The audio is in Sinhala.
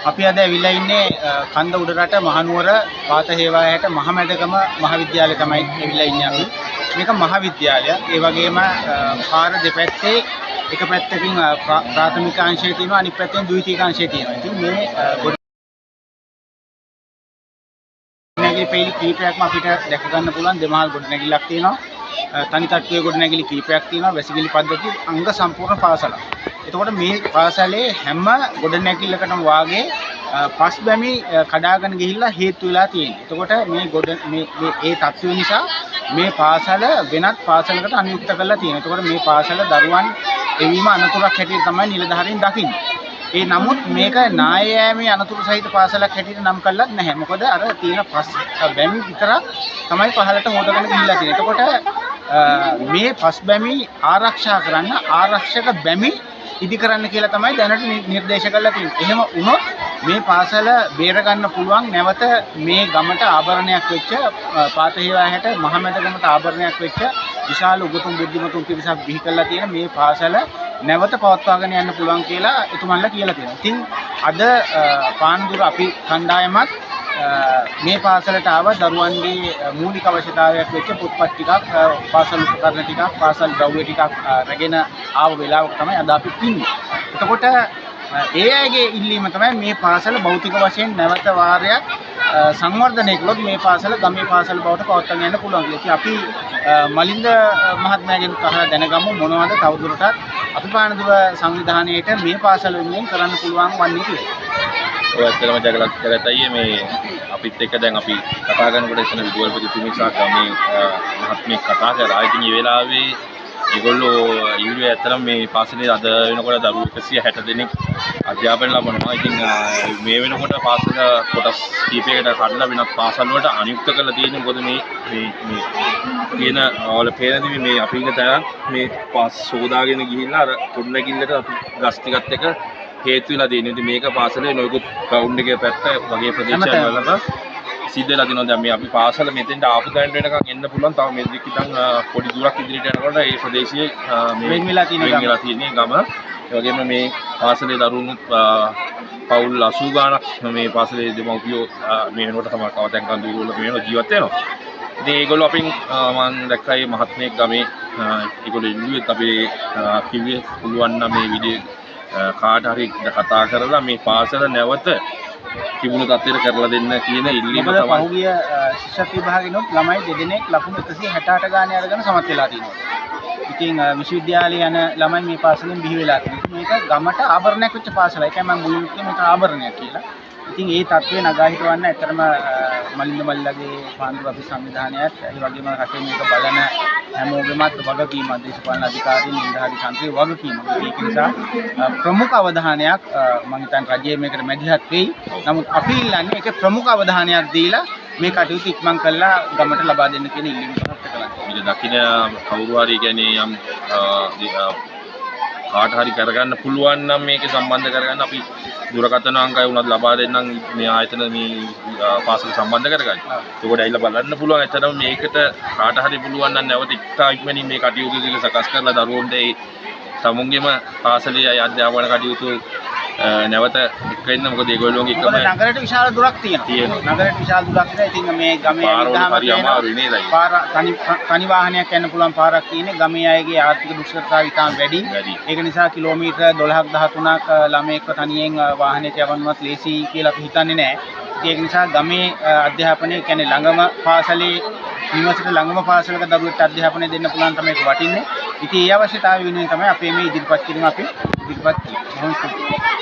අපි අද ඇවිල්ලා ඉන්නේ කන්ද උඩරට මහනුවර පාත හේවායයට මහමැදගම මහවිද්‍යාලය තමයි ඇවිල්ලා ඉන්නේ අපි. මේක මහවිද්‍යාලය. ඒ වගේම පාර දෙපැත්තේ එක පැත්තකින් ප්‍රාථමික අංශය තියෙනවා අනිත් පැත්තෙන් ද්විතීයික අංශය තියෙනවා. ඉතින් මේ ගොඩනැගිලි පෙළි කීපයක්ම අපිට දැක ගන්න පුළුවන් දෙමහල් ගොඩනැගිල්ලක් තියෙනවා. තනි තට්ටුවේ ගොඩනැගිලි කීපයක් තියෙනවා. වැසිකිලි පද්ධතිය අංග සම්පූර්ණ පාසලක්. එතකොට මේ පාසලේ හැම ගොඩනැගිල්ලකටම වාගේ පස් බැමි කඩාගෙන ගිහිල්ලා හේතු වෙලා තියෙනවා. එතකොට මේ ඒ තත්ත්වය නිසා මේ පාසල වෙනත් පාසලකට අනුයුක්ත කරලා තියෙනවා. එතකොට මේ පාසල දරුවන් එවීම අනතුරක් හැටියට තමයි නිලධාරීන් දකින්නේ. ඒ නමුත් මේක නායෑමේ අනතුරු සහිත පාසලක් හැටියට නම් කළත් නැහැ. මොකද අර තියෙන පස් බැමි විතරක් තමයි පහලට හොදගෙන ගිහිල්ලා තියෙන්නේ. එතකොට මේ පස් බැමි ආරක්ෂා කරන්න ආරක්ෂක බැමි ඉදි කරන්න කියලා තමයි දැනට නිර්දේශ කරලා තියෙන්නේ. එහෙම වුණොත් මේ පාසල බේර ගන්න පුළුවන් නැවත මේ ගමට ආභරණයක් වෙච්ච පාතහේවායට මහමැදගමට ආභරණයක් වෙච්ච විශාල උගතුන් බුද්ධිමතුන් පිරිසක් බිහි කරලා තියෙන මේ පාසල නැවත පවත්වාගෙන යන්න පුළුවන් කියලා එතුමන්ලා කියලා තියෙනවා. ඉතින් අද පාන්දුර අපි කණ්ඩායමත් මේ පාසලට ආව දරුවන්ගේ මූලික අවශ්‍යතාවයක් වෙච්ච පොත්පත් ටිකක් පාසල් උපකරණ ටිකක් පාසල් ද්‍රව්‍ය ටිකක් රැගෙන ආව වෙලාවක තමයි අද අපි ඉන්නේ. එතකොට ඒ අයගේ ඉල්ලීම තමයි මේ පාසල භෞතික වශයෙන් නැවත වාරයක් සංවර්ධනය කළොත් මේ පාසල ගමේ පාසල බවට පවත්වාගෙන යන්න පුළුවන් කියලා. ඉතින් අපි මලින්ද මහත්මයාගෙන් අහලා දැනගමු මොනවද තවදුරටත් අපි පානදුර සංවිධානයේට මේ පාසල වෙනුවෙන් කරන්න පුළුවන් වන්නේ කියලා. ඔය ඇත්තටම ජගලයි මේ අපිත් එක්ක දැන් අපි කතා කරනකොට එතන විදුහල්පතිතුමී සහ ගමේ මහත්මිය කතා කරා. ඉතින් මේ වෙලාවේ ඒගොල්ලෝ ඉල්ලුවේ ඇත්තටම මේ පාසලේ අද වෙනකොට දරුවෝ 160 දෙනෙක් අධ්‍යාපනය ලබනවා. ඉතින් මේ වෙනකොට පාසල කොටස් කීපයකට කඩලා වෙනත් පාසල් වලට අනුයුක්ත කරලා තියෙන්නේ. මොකද මේ තියෙන වල පේනදී මේ අපි ඉන්න තැන මේ පාස් සෝදාගෙන ගිහිල්ලා අර ගොඩනැගිල්ලට අපි ගස් ටිකත් එක හේතු වෙලා තියෙනවා. ඉතින් මේක පාසලේ නොයෙකුත් ග්‍රවුන්ඩ් එකේ පැත්ත වගේ ප්‍රදේශයන් වලට සිද්ධ වෙලා තියෙනවා. දැන් මේ අපි පාසල මෙතෙන්ට ආපු තැනට වෙනකන් එන්න පුළුවන්. තව මේ දික් ඉතින් පොඩි දුරක් ඉදිරියට යනකොට මේ ප්‍රදේශයේ වෙන් වෙලා තියෙන ගම. ඒ වගේම මේ පාසලේ දරුවනුත් පවුල් 80 ගාණක් මේ පාසලේ දෙමව්පියෝ මේ වෙනකොට තමයි කවදැන් කන් දුර වල මේ ජීවත් වෙනවා. ඉතින් ඒගොල්ලෝ අපින් මම දැක්කා මේ මහත්මයෙක් ගමේ ඒගොල්ලෝ ඉල්ලුවෙත් අපි කිව්වේ පුළුවන් නම් මේ විදිහේ කාට හරි කතා කරලා මේ පාසල නැවත තිබුණු තත්ත්වයට කරලා දෙන්න කියන ඉල්ලීම තමයි. පහුගිය ශිෂ්‍යත්ව විභාගෙනොත් ළමයි දෙදෙනෙක් ලකුණු 168 ගානේ අරගෙන සමත් වෙලා තියෙනවා. ඉතින් විශ්වවිද්‍යාලයේ යන ළමයි මේ පාසලෙන් බිහි වෙලා තියෙනවා. මේක ගමට ආභරණයක් වෙච්ච පාසලයි. ඒකයි මම මුලින්ම කිව්වේ මේක ආභරණයක් කියලා. ඉතින් ඒ තත්ත්වේ නගා හිටවන්න ඇත්තටම මලින්ද මල්ලගේ පාන්දුර අපි සංවිධානයත් ඒ වගේම රටේ මේක බලන හැමෝගෙමත් වගකීමක් දේශපාලන අධිකාරීන් නිලධාරී තන්ත්‍රයේ වගකීමක්. ඒක නිසා ප්‍රමුඛ අවධානයක් මම හිතන්නේ රජයේ මේකට මැදිහත් වෙයි. නමුත් අපි ඉල්ලන්නේ ඒක ප්‍රමුඛ අවධානයක් දීලා මේ කටයුතු ඉක්මන් කළා ගමට ලබා දෙන්න කියන ඉල්ලීම තමයි කරන්නේ. මේක දකින්න කවුරු හරි කියන්නේ යම් කාට හරි කරගන්න පුළුවන් නම් මේක සම්බන්ධ කරගන්න අපි දුරකථන අංකය උනත් ලබා දෙන්නම් මේ ආයතන මේ පාසල සම්බන්ධ කරගන්න. ඒකට ඇවිල්ලා බලන්න පුළුවන්. ඇත්තටම මේකට කාට හරි පුළුවන් නම් නැවත ඉක්මනින් මේ කටයුතු දෙක සකස් කරලා දරුවන්ට ඒ තමුන්ගේම පාසලේ අධ්‍යාපන කටයුතු නැවත එක්ක ඉන්න. මොකද ඒගොල්ලෝගේ එකම නගරයට විශාල දුරක් තියෙනවා. නගරයට විශාල දුරක් තියෙනවා. ඉතින් මේ ගමේ පාර තනි වාහනයක් යන්න පුළුවන් පාරක් තියෙන්නේ. ගමේ අයගේ ආර්ථික දුෂ්කරතාව ඉතාම වැඩි. ඒක නිසා කිලෝමීටර් 12ක් 13ක් ළමයෙක්ව තනියෙන් වාහනයට යවන්නවත් ලේසි කියලා අපි හිතන්නේ නැහැ. ඒක නිසා ගමේ අධ්‍යාපනය කියන්නේ ළඟම පාසලේ නිවසට ළඟම පාසලක දරුවෙක්ට අධ්‍යාපනය දෙන්න පුළුවන් තමයි ඒක වටින්නේ. ඉතින් ඒ අවශ්‍යතාවය වෙනුවෙන් තමයි අපි මේ ඉදිරිපත් කිරීම අපි ඉදිරිපත් කළේ.